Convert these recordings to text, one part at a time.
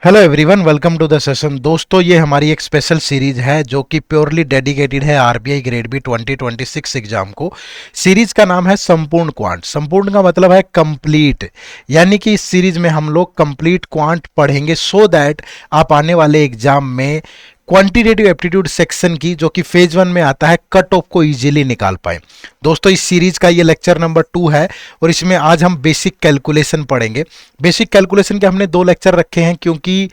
Hello everyone, welcome to the session. दोस्तों, ये हमारी एक स्पेशल सीरीज है जो कि प्योरली डेडिकेटेड है आरबीआई ग्रेड बी 2026 एग्जाम को। सीरीज का नाम है संपूर्ण क्वांट। संपूर्ण का मतलब है कंप्लीट, यानी कि इस सीरीज में हम लोग कंप्लीट क्वांट पढ़ेंगे सो दैट आप आने वाले एग्जाम में क्वांटिटेटिव एप्टीट्यूड सेक्शन की, जो कि फेज 1 में आता है, कट ऑफ को इजीली निकाल पाए। दोस्तों, इस सीरीज का ये लेक्चर नंबर 2 है और इसमें आज हम बेसिक कैलकुलेशन पढ़ेंगे। बेसिक कैलकुलेशन के हमने 2 लेक्चर रखे हैं क्योंकि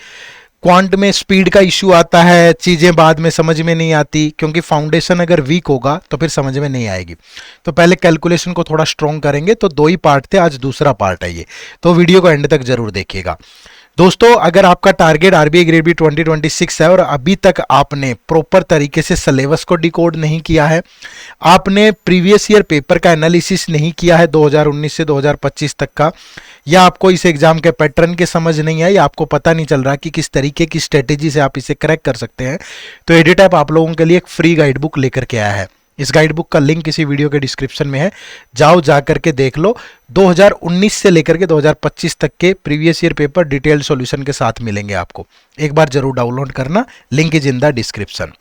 क्वांट में स्पीड का इश्यू आता है, चीज़ें बाद में समझ में नहीं आती, क्योंकि फाउंडेशन अगर वीक होगा तो फिर समझ में नहीं आएगी। तो पहले कैलकुलेशन को थोड़ा स्ट्रॉन्ग करेंगे। तो 2 ही पार्ट थे, आज दूसरा पार्ट है ये, तो वीडियो को एंड तक जरूर देखिएगा। दोस्तों, अगर आपका टारगेट आरबीआई ग्रेड बी 2026 है और अभी तक आपने प्रॉपर तरीके से सिलेबस को डिकोड नहीं किया है, आपने प्रीवियस ईयर पेपर का एनालिसिस नहीं किया है 2019 से 2025 तक का, या आपको इस एग्जाम के पैटर्न के समझ नहीं है, या आपको पता नहीं चल रहा कि किस तरीके की स्ट्रेटेजी से आप इसे क्रैक कर सकते हैं, तो एडिटैप आप लोगों के लिए एक फ्री गाइड बुक लेकर के आया है। इस गाइड बुक का लिंक इसी वीडियो के डिस्क्रिप्शन में है, जाओ जा करके देख लो। 2019 से लेकर के 2025 तक के previous year paper detailed solution के साथ मिलेंगे आपको। एक बार जरूर डाउनलोड करना, link is in the description.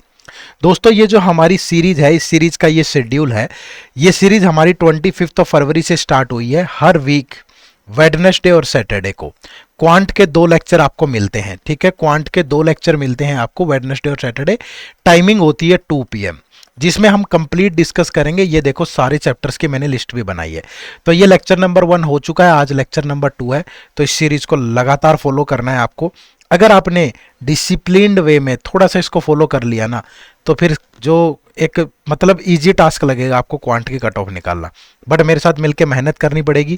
दोस्तों, ये जो हमारी सीरीज है, इस सीरीज का ये शेड्यूल है। ये सीरीज हमारी 25 फरवरी से स्टार्ट हुई है। हर वीक वेडनेसडे और सैटरडे को क्वांट के 2 लेक्चर आपको मिलते हैं। ठीक है, क्वांट के 2 लेक्चर मिलते हैं आपको वेडनेसडे और सैटरडे। टाइमिंग होती है 2 PM, जिसमें हम कंप्लीट डिस्कस करेंगे। ये देखो, सारे चैप्टर्स की मैंने लिस्ट भी बनाई है। तो ये लेक्चर नंबर 1 हो चुका है, आज लेक्चर नंबर 2 है। तो इस सीरीज को लगातार फॉलो करना है आपको। अगर आपने डिसिप्लिन्ड वे में थोड़ा सा इसको फॉलो कर लिया ना, तो फिर जो एक मतलब इजी टास्क लगेगा आपको क्वांट की कट ऑफ निकालना। बट मेरे साथ मिलके मेहनत करनी पड़ेगी।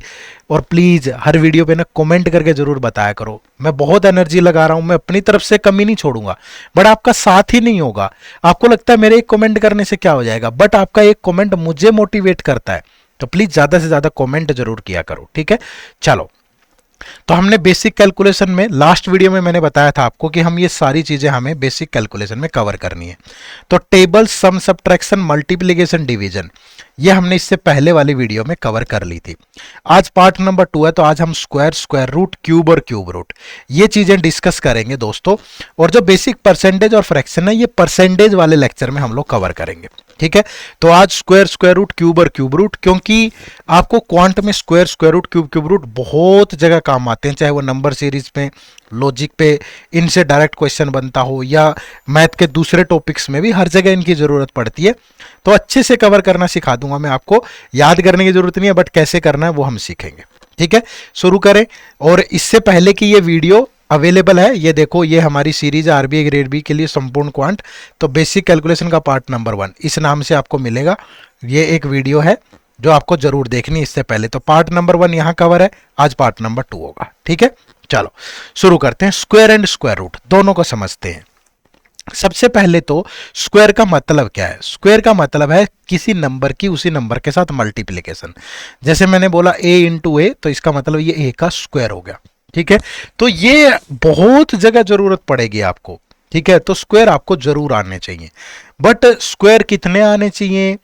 और प्लीज़ हर वीडियो पे ना कमेंट करके ज़रूर बताया करो। मैं बहुत एनर्जी लगा रहा हूँ, मैं अपनी तरफ से कमी नहीं छोड़ूंगा, बट आपका साथ ही नहीं होगा। आपको लगता है मेरे एक कमेंट करने से क्या हो जाएगा, बट आपका एक कमेंट मुझे मोटिवेट करता है। तो प्लीज़ ज़्यादा से ज़्यादा कमेंट जरूर किया करो, ठीक है। चलो, तो हमने बेसिक कैलकुलेशन में लास्ट वीडियो में मैंने बताया था आपको कि हम ये सारी चीजें हमें बेसिक कैलकुलेशन में कवर करनी है। तो टेबल, सम, सब्ट्रैक्शन, मल्टीप्लिकेशन, डिवीजन, ये हमने इससे पहले वाली वीडियो में कवर कर ली थी। आज पार्ट नंबर 2 है, तो आज हम स्क्वायर, स्क्वायर रूट, क्यूब और क्यूब रूट, ये चीजें डिस्कस करेंगे दोस्तों। और जो बेसिक परसेंटेज और फ्रैक्शन है, ये परसेंटेज वाले लेक्चर में हम लोग कवर करेंगे। ठीक है, तो आज स्क्वायर, स्क्वायर रूट, क्यूब और क्यूब रूट, क्योंकि आपको क्वांट में square, square root, cube, cube root बहुत जगह काम आते हैं, चाहे वो नंबर सीरीज पे, लॉजिक पे, इनसे डायरेक्ट क्वेश्चन बनता हो, या मैथ के दूसरे टॉपिक्स में भी हर जगह इनकी जरूरत पड़ती है। तो अच्छे से कवर करना सिखा दूंगा मैं आपको। याद करने की जरूरत नहीं है, बट कैसे करना है वो हम सीखेंगे। ठीक है, शुरू करें। और इससे पहले की ये वीडियो अवेलेबल है, ये देखो, ये हमारी सीरीज है आरबीआई ग्रेड बी के लिए संपूर्ण क्वांट। तो बेसिक कैलकुलेशन का पार्ट नंबर 1 इस नाम से आपको मिलेगा। ये एक वीडियो है जो आपको जरूर देखनी इससे पहले। तो पार्ट नंबर 1 यहां कवर है, आज पार्ट नंबर 2 होगा। ठीक है, चलो शुरू करते हैं। स्क्वायर एंड स्क्वायर रूट दोनों को समझते हैं। सबसे पहले तो स्क्वायर का मतलब क्या है। स्क्वायर का मतलब है किसी नंबर की उसी नंबर के साथ मल्टीप्लिकेशन। जैसे मैंने बोला a इंटू ए, तो इसका मतलब ये a का स्क्वायर हो गया। ठीक है, तो ये बहुत जगह जरूरत पड़ेगी आपको। ठीक है, तो स्क्वायर आपको जरूर आने चाहिए, बट स्क्वायर कितने आने चाहिए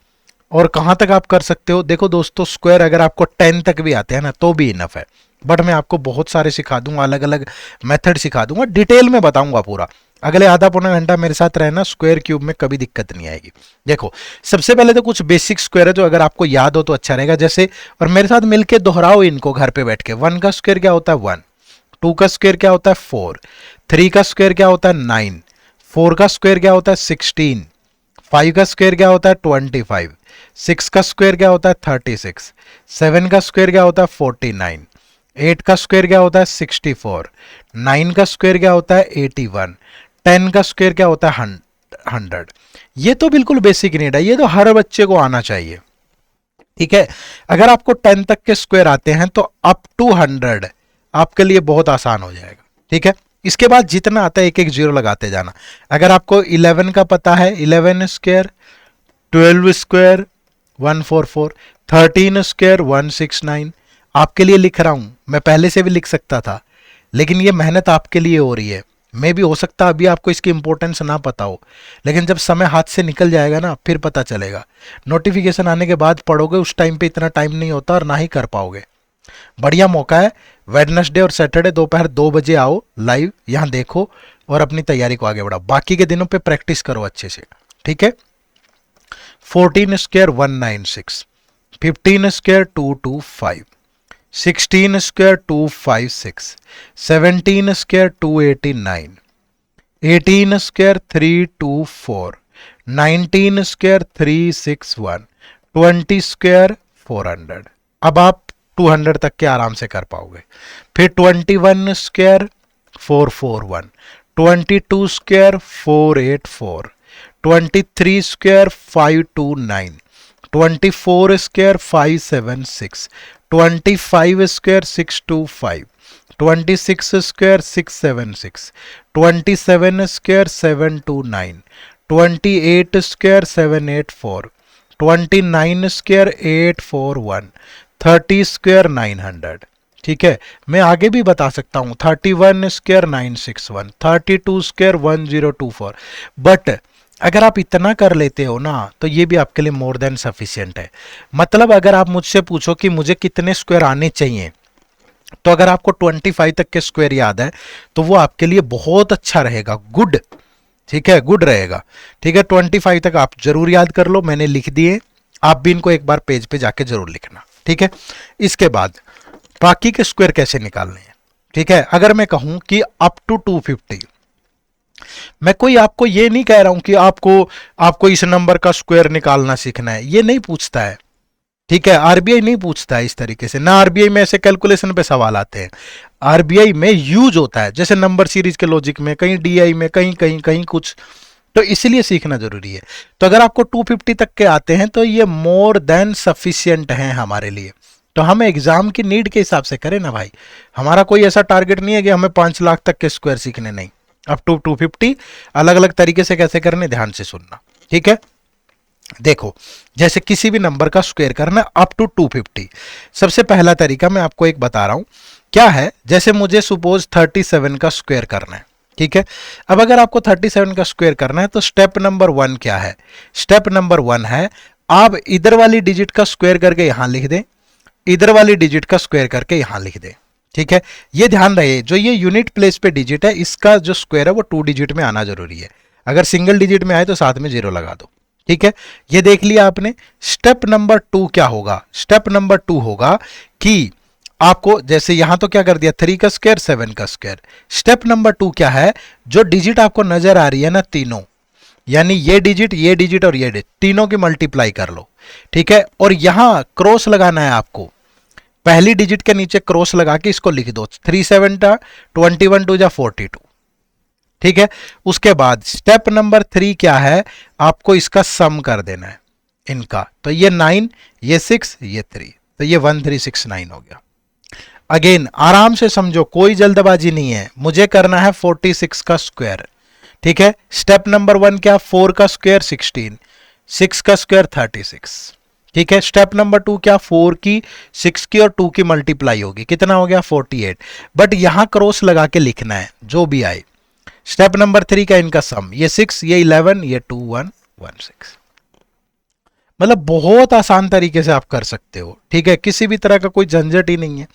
और कहां तक आप कर सकते हो। देखो दोस्तों, स्क्वायर अगर आपको 10 तक भी आते हैं ना, तो भी इनफ है। बट मैं आपको बहुत सारे सिखा दूंगा, अलग अलग मेथड सिखा दूंगा, डिटेल में बताऊंगा पूरा। अगले आधा पौना घंटा मेरे साथ रहना, स्क्वायर क्यूब में कभी दिक्कत नहीं आएगी। देखो, सबसे पहले तो कुछ बेसिक स्क्वायर है जो अगर आपको याद हो तो अच्छा रहेगा। जैसे, और मेरे साथ मिलके दोहराओ इनको घर पे बैठ के। 1 का स्क्वायर क्या होता है 1, 2 का स्क्वायर क्या होता है 4, 3 का स्क्वायर क्या होता है 9, 4 का स्क्वायर क्या होता है 16, 5 का स्क्वायर क्या होता है 25, 6 का स्क्वायर क्या होता है 36, 7 का स्क्वायर क्या होता है 49, 8 का स्क्वायर क्या होता है 64, 9 का स्क्वायर क्या होता है 81, 10 का स्क्वायर क्या होता है 100। ये तो बिल्कुल बेसिक नीड है, ये तो हर बच्चे को आना चाहिए। ठीक है, अगर आपको 10 तक के स्क्वायर आते हैं तो अप टू 100 आपके लिए बहुत आसान हो जाएगा। ठीक है, इसके बाद जितना आता है एक एक जीरो लगाते जाना। अगर आपको 11 का पता है, 11 स्क्वायर, 12 स्क्वायर 144, 13 स्क्वायर 169, आपके लिए लिख रहा हूं। मैं पहले से भी लिख सकता था, लेकिन ये मेहनत आपके लिए हो रही है। मे भी हो सकता है अभी आपको इसकी इंपॉर्टेंस ना पता हो, लेकिन जब समय हाथ से निकल जाएगा ना, फिर पता चलेगा। नोटिफिकेशन आने के बाद पढ़ोगे, उस टाइम पे इतना टाइम नहीं होता और ना ही कर पाओगे। बढ़िया मौका है, वेडनेसडे और सैटरडे दोपहर 2 बजे आओ लाइव, यहाँ देखो और अपनी तैयारी को आगे बढ़ाओ। बाकी के दिनों पे प्रैक्टिस करो अच्छे से, ठीक है। 14 square 196, 15 square 225, 16 square 256, 17 square 289, 18 square 324, 19 square 361, 20 square 400। अब आप 200 तक के आराम से कर पाओगे। फिर 21 square 441, 22 square 484, 23 square 529, 24 square 576, 25 square 625, 26 square 676, 27 square 729, 28 square 784, 29 square 841, 30 square 900। ठीक है, मैं आगे भी बता सकता हूं 31 स्क्वायर 961, 32 स्क्वायर 1024, बट अगर आप इतना कर लेते हो ना तो ये भी आपके लिए मोर देन सफिशिएंट है। मतलब अगर आप मुझसे पूछो कि मुझे कितने स्क्वायर आने चाहिए, तो अगर आपको 25 तक के स्क्वायर याद है तो वो आपके लिए बहुत अच्छा रहेगा, गुड, ठीक है, गुड रहेगा। ठीक है, 25 तक आप जरूर याद कर लो, मैंने लिख दिए, आप भी इनको एक बार पेज पे जाके जरूर लिखना। ठीक है, इसके बाद बाकी के स्क्वायर कैसे निकालने हैं। ठीक है, अगर मैं कहूं कि अप टू 250, मैं कोई आपको ये नहीं कह रहा हूं कि आपको इस नंबर का स्क्वायर निकालना सीखना है, ये नहीं पूछता है। ठीक है, आरबीआई नहीं पूछता है इस तरीके से, ना आरबीआई में ऐसे कैलकुलेशन पे सवाल आते हैं। आरबीआई में यूज होता है जैसे नंबर सीरीज के लॉजिक में, कहीं डीआई में, कहीं कहीं कहीं कुछ, तो इसलिए सीखना जरूरी है। तो अगर आपको 250 तक के आते हैं तो ये मोर देन सफिशियंट हैं हमारे लिए। तो हम एग्जाम की नीड के हिसाब से करें ना भाई, हमारा कोई ऐसा टारगेट नहीं है कि हमें 5 लाख तक के स्क्वायर सीखने, नहीं, अप टू 250 अलग अलग तरीके से कैसे करने, ध्यान से सुनना। ठीक है, देखो जैसे किसी भी नंबर का स्क्वायर करना अप टू 250, सबसे पहला तरीका मैं आपको एक बता रहा हूं क्या है। जैसे मुझे सपोज 37 का स्क्वायर करना है, ठीक है। अब अगर आपको 37 का स्क्वायर करना है तो स्टेप नंबर 1 क्या है, स्टेप नंबर 1 है आप इधर वाली डिजिट का स्क्वायर करके यहां लिख दें, इधर वाली डिजिट का स्क्वायर करके यहां लिख दें। ठीक है, ये ध्यान रहे जो ये यूनिट प्लेस पे डिजिट है इसका जो स्क्वायर है वो 2 डिजिट में आना जरूरी है। अगर सिंगल डिजिट में आए तो साथ में 0 लगा दो। ठीक है, ये देख लिया आपने। स्टेप नंबर 2 क्या होगा, स्टेप नंबर 2 होगा कि आपको जैसे यहां तो क्या कर दिया 3 का स्क्वायर 7 का स्क्वायर। स्टेप नंबर 2 क्या है, जो डिजिट आपको नजर आ रही है ना तीनों, यानी ये डिजिट और ये डिजिट तीनों की मल्टीप्लाई कर लो। ठीक है, और यहां क्रॉस लगाना है आपको, पहली डिजिट के नीचे क्रॉस लगा के इसको लिख दो 3 7 21 2 42। ठीक है, उसके बाद स्टेप नंबर 3 क्या है, आपको इसका सम कर देना है इनका, तो ये 9, ये 6, ये 3, तो ये 1369 हो गया। अगेन आराम से समझो, कोई जल्दबाजी नहीं है, मुझे करना है 46 का स्क्वायर। ठीक है, स्टेप नंबर 1 क्या, 4 का स्क्वायर 16, 6 का स्क्वायर 36। ठीक है, स्टेप नंबर 2 क्या, 4 की 6 की और 2 की मल्टीप्लाई होगी, कितना हो गया 48, बट यहां क्रॉस लगा के लिखना है जो भी आए। स्टेप नंबर 3 का इनका सम, ये 6, ये 11, ये 2116। मतलब बहुत आसान तरीके से आप कर सकते हो। ठीक है, किसी भी तरह का कोई झंझट ही नहीं है,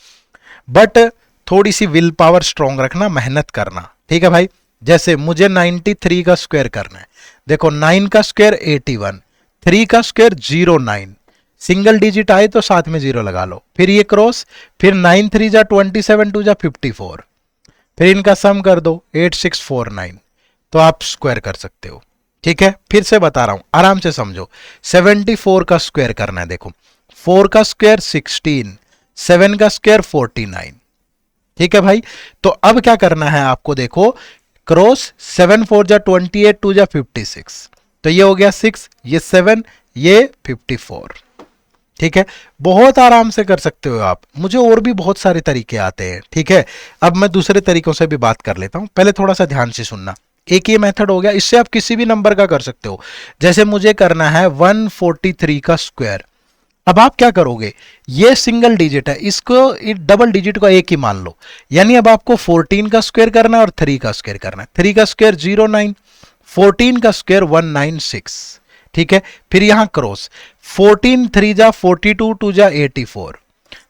बट थोड़ी सी विल पावर स्ट्रॉन्ग रखना, मेहनत करना। ठीक है भाई, जैसे मुझे 93 का स्क्वायर करना है, देखो 9 का स्क्वायर 81, 3 का स्क्वायर 09, सिंगल डिजिट आए तो साथ में 0 लगा लो, फिर ये क्रॉस, फिर 9 3 जा 27 2 जा 54, फिर इनका सम कर दो 8649, तो आप स्क्वायर कर सकते हो। ठीक है, फिर से बता रहा हूं, आराम से समझो। 74 का स्क्वायर करना है, देखो 4 का स्क्वायर 16, 7 का स्क्वायर 49। ठीक है भाई, तो अब क्या करना है आपको, देखो क्रॉस 7 4 जा 28 2 जा 56, तो ये हो गया 6, ये 7, ये 54। ठीक है, बहुत आराम से कर सकते हो आप, मुझे और भी बहुत सारे तरीके आते हैं। ठीक है, अब मैं दूसरे तरीकों से भी बात कर लेता हूं, पहले थोड़ा सा ध्यान से सुनना। एक ये मेथड हो गया, इससे आप किसी भी नंबर का कर सकते हो। जैसे मुझे करना है 143 का स्क्वायर, अब आप क्या करोगे, ये सिंगल डिजिट है, इसको डबल डिजिट को एक ही मान लो, यानी अब आपको 14 का स्क्वायर करना है और 3 का स्क्वायर करना है। 3 का स्क्वायर 09, 14 का स्क्वायर 196। ठीक है, फिर यहां क्रॉस 14 3 जा 42 2 जा 84,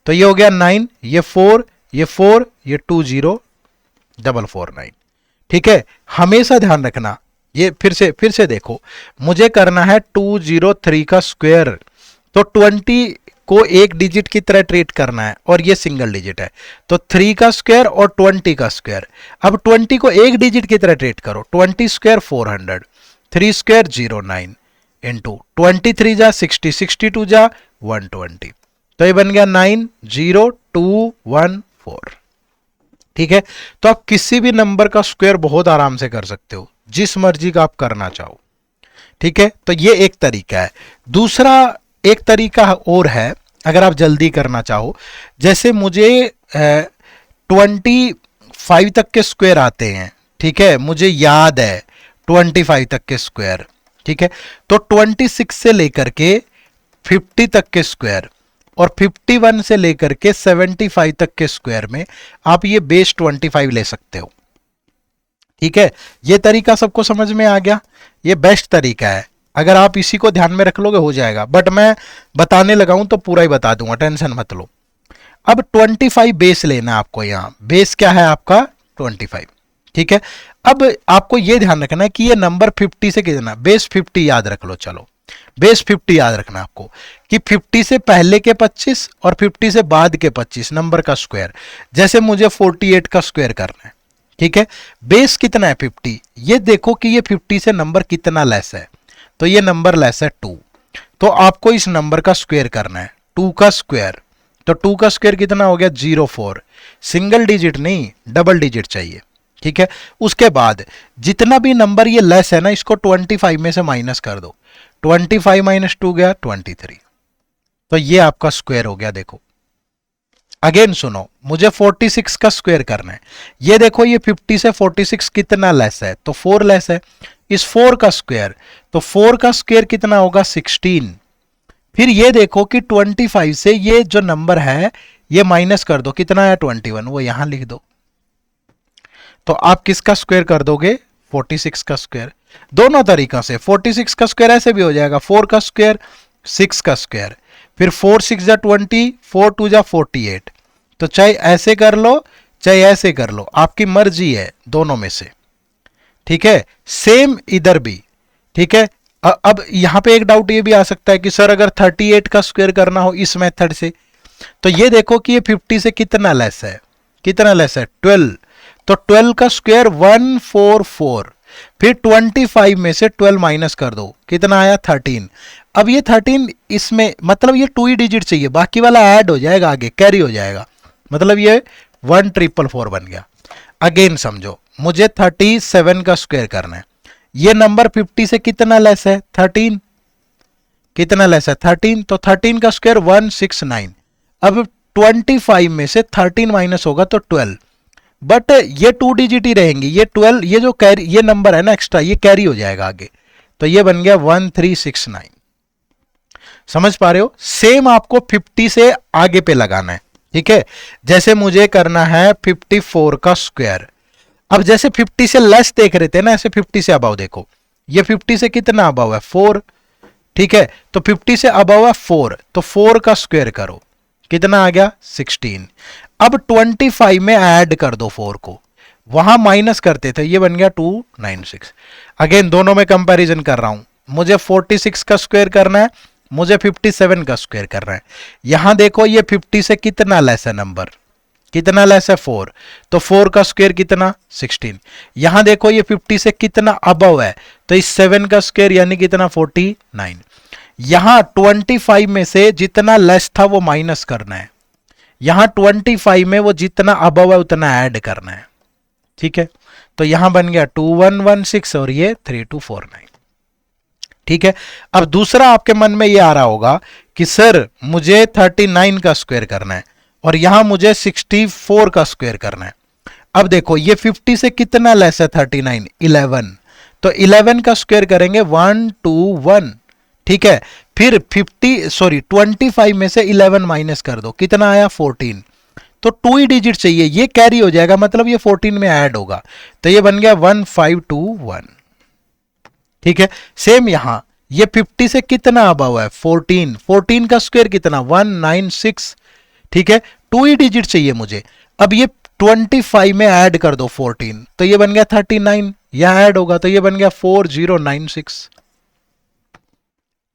तो ये हो गया 9, ये 4, ये 4, ये 20449। ठीक है, हमेशा ध्यान रखना। ये फिर से देखो, मुझे करना है 203 का स्क्वायर, तो 20 को एक डिजिट की तरह ट्रीट करना है और ये सिंगल डिजिट है, तो 3 का स्क्वायर और 20 का स्क्वायर। अब 20 को एक डिजिट की तरह ट्रीट करो, 20 स्क्वायर 400, 3 स्क्वायर 09 इंटू 23 जा 60, 62 जा 120, तो ये बन गया 90214। ठीक है, तो आप किसी भी नंबर का स्क्वायर बहुत आराम से कर सकते हो, जिस मर्जी का आप करना चाहो। ठीक है, तो ये एक तरीका है। दूसरा एक तरीका और है, अगर आप जल्दी करना चाहो, जैसे मुझे 25 तक के स्क्वायर आते हैं। ठीक है, मुझे याद है 25 तक के स्क्वायर। ठीक है, तो 26 से लेकर के 50 तक के स्क्वायर और 51 से लेकर के 75 तक के स्क्वायर में आप ये बेस 25 ले सकते हो। ठीक है, ये तरीका सबको समझ में आ गया, ये बेस्ट तरीका है। अगर आप इसी को ध्यान में रख लोगे हो जाएगा, बट मैं बताने लगा हूं तो पूरा ही बता दूंगा, टेंशन मत लो। अब 25 बेस लेना आपको, यहां बेस क्या है आपका 25। ठीक है, अब आपको यह ध्यान रखना है कि ये नंबर 50 से कितना, बेस 50 याद रख लो। चलो बेस 50 याद रखना आपको कि 50 से पहले के 25 और 50 से बाद के 25 नंबर का स्क्वायर। जैसे मुझे 48 का स्क्वायर करना है। ठीक है, बेस कितना है 50, ये देखो कि ये 50 से नंबर कितना लेस है, तो ये नंबर लेस है 2, तो आपको इस नंबर का स्क्वायर करना है 2 का स्क्वायर। तो 2 का स्क्वायर कितना हो गया 04, सिंगल डिजिट नहीं डबल डिजिट चाहिए। ठीक है, उसके बाद जितना भी नंबर ये लेस है ना, इसको 25 में से माइनस कर दो, 25 माइनस 2 गया 23, तो ये आपका स्क्वायर हो गया। देखो अगेन सुनो, मुझे 46 का स्क्वायर करना है। ये देखो ये 50 से 46 कितना लेस है, तो 4 लेस है। इस 4 का स्क्वायर, तो 4 का स्क्वायर कितना होगा 16। फिर ये देखो कि 25 से ये जो नंबर है ये माइनस कर दो, कितना है 21, वो यहां लिख दो। तो आप किसका स्क्वायर कर दोगे 46 का स्क्वायर। दोनों तरीका से 46 का स्क्वायर ऐसे भी हो जाएगा, 4 का स्क्वायर 6 का स्क्वायर, फिर 4 6 जा 20, 4 2 जा 48। तो चाहे ऐसे कर लो चाहे ऐसे कर लो, आपकी मर्जी है दोनों में से। ठीक है, सेम इधर भी। ठीक है, अब यहां पे एक डाउट ये भी आ सकता है कि सर अगर 38 का स्क्वायर करना हो इस मेथड से, तो ये देखो कि ये 50 से कितना लेस है, कितना लेस है 12, तो 12 का स्क्वायर 144। फिर 25 में से 12 माइनस कर दो, कितना आया 13। अब ये 13 इसमें मतलब ये 2 ही डिजिट चाहिए, बाकी वाला ऐड हो जाएगा, आगे कैरी हो जाएगा, मतलब ये 1444 बन गया। अगेन समझो, मुझे 37 का स्क्वायर करना है। ये नंबर 50 से कितना लेस है 13, कितना लेस है 13, तो 13 का स्क्वायर 169। अब 25 में से 13 माइनस होगा तो 12, बट ये 2 डिजिट ही रहेंगे, ये 12, ये जो कैरी ये नंबर है ना एक्स्ट्रा, ये कैरी हो जाएगा आगे, तो ये बन गया 1369। समझ पा रहे हो, सेम आपको 50 से आगे पे लगाना है। ठीक है, जैसे मुझे करना है 54 का स्क्वायर। अब जैसे 50 से लेस देख रहे थे ना, ऐसे 50 से अबाव देखो, ये 50 से कितना अबाव है 4। ठीक है, तो 50 से अबाव है 4, तो 4 का स्क्वायर करो, कितना आ गया 16। अब 25 में ऐड कर दो 4 को, वहां माइनस करते थे, ये बन गया 296। अगेन दोनों में कंपैरिजन कर रहा हूं, मुझे 46 का स्क्वायर करना है, मुझे 57 का स्क्वायर करना है। यहां देखो ये 50 से कितना लेस है नंबर, कितना लेस है 4, तो 4 का स्क्वायर कितना 16। यहां देखो ये 50 से कितना अबव है, तो इस 7 का स्क्वायर यानी कितना 49। यहां 25 में से जितना लेस था वो माइनस करना है, यहां 25 में वो जितना अबव है उतना ऐड करना है। ठीक है, तो यहां बन गया 2116 और ये 3249। ठीक है, अब दूसरा आपके मन में ये आ रहा होगा कि सर मुझे 39 का स्क्वायर करना है और यहां मुझे 64 का स्क्वायर करना है। अब देखो ये 50 से कितना लेस है 39, 11, तो 11 का स्क्वायर करेंगे 121। ठीक है, फिर 25 में से 11 माइनस कर दो, कितना आया 14, तो 2 ही डिजिट चाहिए, ये कैरी हो जाएगा, मतलब ये 14 में ऐड होगा, तो ये बन गया 1521। ठीक है, सेम यहां ये 50 से कितना अबव है 14, 14 का स्क्वायर कितना 196। ठीक है, 2 ही डिजिट चाहिए मुझे। अब ये 25 में ऐड कर दो 14, तो ये बन गया 39, यहां ऐड होगा तो ये बन गया 4096।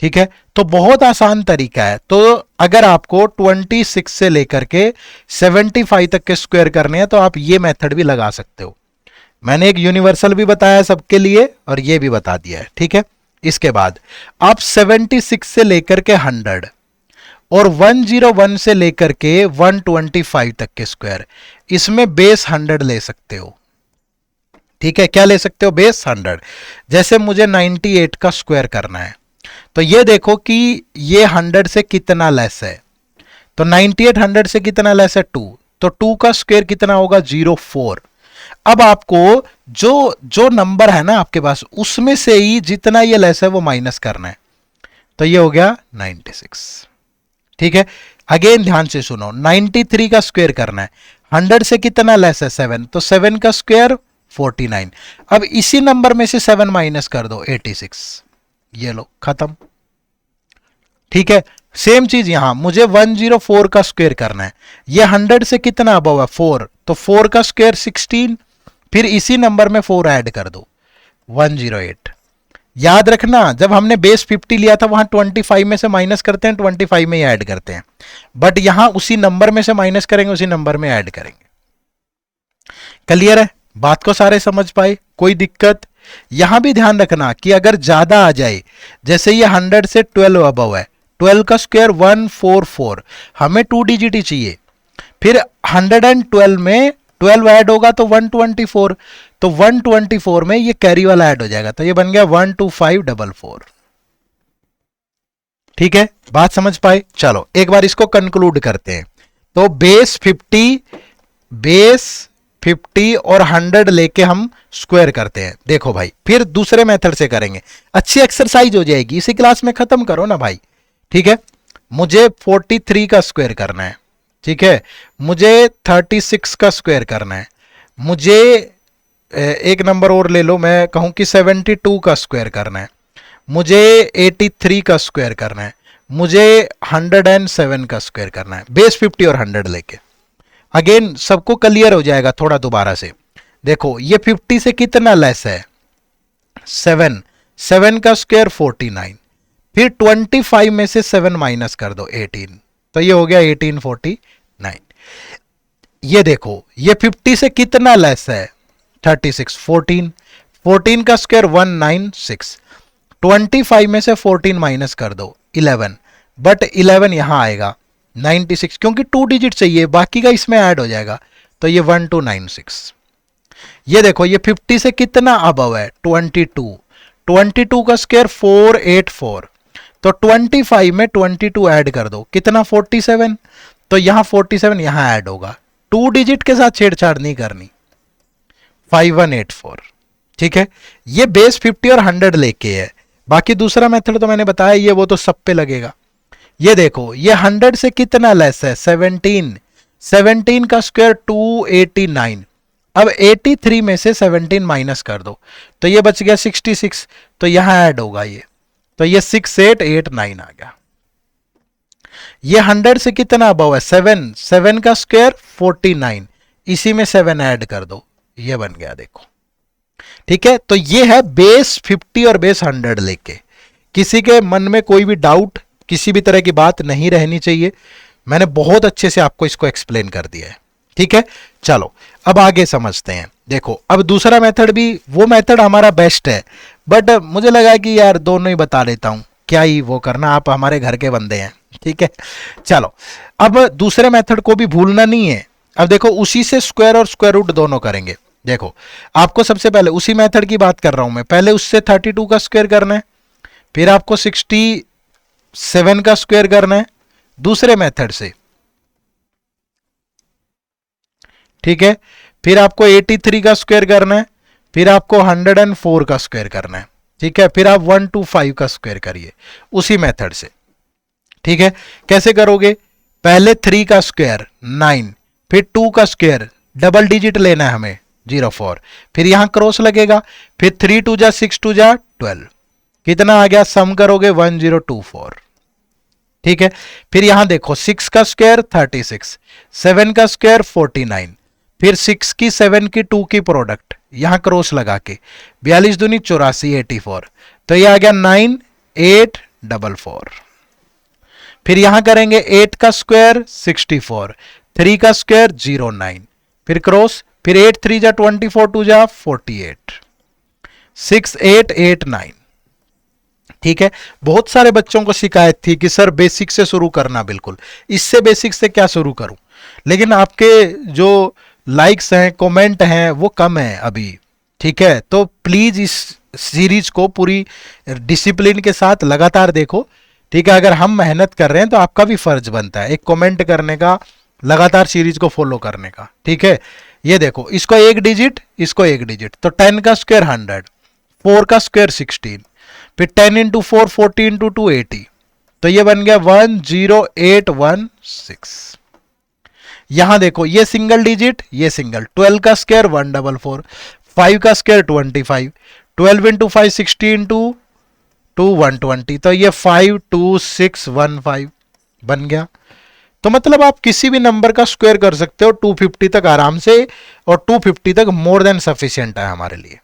ठीक है, तो बहुत आसान तरीका है। तो अगर आपको 26 से लेकर के 75 तक के स्क्वायर करने हैं तो आप ये मेथड भी लगा सकते हो। मैंने एक यूनिवर्सल भी बताया सबके लिए और ये भी बता दिया है। ठीक है, इसके बाद आप 76 से लेकर के 100 और 101 से लेकर के 125 तक के स्क्वायर, इसमें बेस 100 ले सकते हो। ठीक है, क्या ले सकते हो? बेस 100। जैसे मुझे 98 का स्क्वायर करना है तो ये देखो कि ये 100 से कितना लेस है, तो 98 100 से कितना लेस है? 2, तो 2 का स्क्वायर कितना होगा? 04। अब आपको जो जो नंबर है ना आपके पास, उसमें से ही जितना ये लेस है वो माइनस करना है, तो ये हो गया 96। ठीक है, अगेन ध्यान से सुनो, 93 का स्क्वायर करना है, 100 से कितना लेस है? 7, तो 7 का स्क्वायर 49। अब इसी नंबर में से 7 माइनस कर दो, 86। ये लो, खत्म। ठीक है, सेम चीज यहां मुझे 104 का स्क्वायर करना है, ये 100 से कितना अबव है? 4, तो 4 का स्क्वायर 16, फिर इसी नंबर में 4 ऐड कर दो, 108। याद रखना, जब हमने बेस 50 लिया था वहां 25 में से माइनस करते हैं, 25 में ही ऐड करते हैं, बट यहां उसी नंबर में से माइनस करेंगे, उसी नंबर में ऐड करेंगे। क्लियर है? बात को सारे समझ पाए? कोई दिक्कत? यहां भी ध्यान रखना कि अगर ज्यादा आ जाए, जैसे ये 100 से 12 अबव है, 12 का स्क्वायर 144, हमें 2 डिजिट ही चाहिए, फिर 112 में 12 ऐड होगा तो 124, तो 124 में ये कैरी वाला ऐड हो जाएगा, तो ये बन गया 12544। ठीक है, बात समझ पाए? चलो एक बार इसको कंक्लूड करते हैं। तो बेस 50 और 100 लेके हम स्क्वायर करते हैं। देखो भाई, फिर दूसरे मेथड से करेंगे, अच्छी एक्सरसाइज हो जाएगी, इसी क्लास में खत्म करो ना भाई। ठीक है, मुझे 43 का स्क्वायर करना है। ठीक है, मुझे 36 का स्क्वायर करना है, मुझे एक नंबर और ले लो, मैं कहूं कि 72 का स्क्वायर करना है, मुझे 83 का स्क्वायर करना है, मुझे 107 का स्क्वायर करना है, बेस 50 और 100 लेके। अगेन सबको क्लियर हो जाएगा थोड़ा दोबारा से। देखो ये 50 से कितना लेस है? 7, 7 का स्क्वायर 49, फिर 25 में से 7 माइनस कर दो, 18, तो ये हो गया 1849। ये देखो ये 50 से कितना लेस है? 36, 14, 14 का स्क्वायर 196, 25 में से 14 माइनस कर दो, 11, बट 11 यहां आएगा 96, क्योंकि 2 डिजिट चाहिए, बाकी का इसमें ऐड हो जाएगा, तो ये 1296। ये देखो ये 50 से कितना अबव है? 22, 22 का स्क्वायर 484, तो 25 में 22 ऐड कर दो, कितना? 47, तो यहां 47 यहां ऐड होगा, 2 डिजिट के साथ छेड़छाड़ नहीं करनी, 5184। ठीक है, ये बेस 50 और 100 लेके है, बाकी दूसरा मेथड तो मैंने बताया, ये वो तो सब पे लगेगा। ये देखो ये 100 से कितना लेस है? 17, 17 का स्क्वायर 289, अब 83 में से 17 माइनस कर दो, तो ये बच गया 66, तो यहां ऐड होगा ये, तो ये 6889 आ गया। ये 100 से कितना अबव है? 7, 7 का स्क्वायर 49, इसी में 7 ऐड कर दो, ये बन गया, देखो। ठीक है, तो ये है बेस 50 और बेस 100 लेके। किसी के मन में कोई भी डाउट, किसी भी तरह की बात नहीं रहनी चाहिए, मैंने बहुत अच्छे से आपको इसको एक्सप्लेन कर दिया है। ठीक है, चलो अब आगे समझते हैं। देखो अब दूसरा मेथड भी, वो मेथड हमारा बेस्ट है, बट मुझे लगा कि यार दोनों ही बता देता हूं, क्या ही वो करना, आप हमारे घर के बंदे हैं। ठीक है, चलो अब दूसरे मेथड को भी भूलना नहीं है। अब देखो उसी से स्क्वायर और स्क्वायर रूट दोनों करेंगे। देखो आपको सबसे पहले उसी मेथड की बात कर रहा हूं मैं, पहले उससे 32 का स्क्वायर करना है, फिर आपको 67 का स्क्वायर करना है दूसरे मेथड से। ठीक है, फिर आपको 83 का स्क्वायर करना है, फिर आपको 104 का स्क्वायर करना है। ठीक है, फिर आप 125 का स्क्वायर करिए उसी मेथड से। ठीक है, कैसे करोगे? पहले 3 का स्क्वायर 9, फिर 2 का स्क्वायर डबल डिजिट लेना है हमें 04, फिर यहां क्रॉस लगेगा, फिर 3 2 जा 6 2 जा 12, कितना आ गया? सम करोगे 1024। ठीक है। फिर यहां देखो 6 का स्क्वायर 36, 7 का स्क्वायर 49, फिर 6 की 7 की 2 की प्रोडक्ट यहां क्रॉस लगा के 42 दूनी 84 84, तो ये आ गया 9844। फिर यहां करेंगे 8 का स्क्वायर 64, 3 का स्क्वायर 09, फिर क्रॉस, फिर 8 3 जा 24, 2 जा 48, 6889। ठीक है। बहुत सारे बच्चों को शिकायत थी कि सर बेसिक से शुरू करना, बिल्कुल इससे बेसिक से क्या शुरू करूं, लेकिन आपके जो लाइक्स हैं कमेंट हैं वो कम है अभी। ठीक है, तो प्लीज इस सीरीज को पूरी डिसिप्लिन के साथ लगातार देखो। ठीक है, अगर हम मेहनत कर रहे हैं तो आपका भी फर्ज बनता है एक कमेंट करने का, लगातार सीरीज को फॉलो करने का। ठीक है, ये देखो इसको एक डिजिट, इसको एक डिजिट, तो 10 का स्क्वायर 100, 4 का स्क्वायर 16, फिर 10 इंटू 4 40 इंटू 2 80, तो ये बन गया 10816। यहां देखो ये सिंगल डिजिट, ये सिंगल, 12 का स्क्वायर 144, 5 का स्क्वायर 25, 12 इंटू 5 60 इंटू 2 120, तो ये 52615 बन गया। तो मतलब आप किसी भी नंबर का स्क्वायर कर सकते हो 250 तक आराम से, और 250 तक मोर देन सफिशिएंट है हमारे लिए।